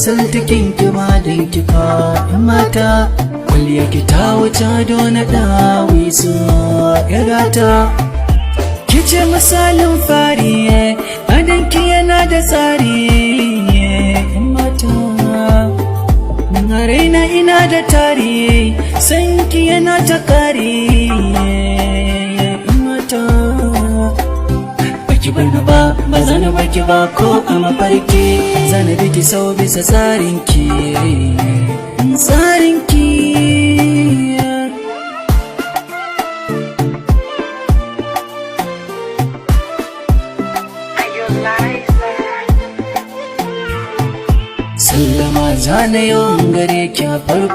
misaltakin ki ma dan kika mata kwalliya ki ta wuce dona dawi su yarata kice misalin fari adanki yana da tsari mata raina ina da tari sanki yana ta kari mata baki bani ba zan baki ba ko a mafarki zan biki sau bisa tsarinki sallama zana yawan gare ki a farko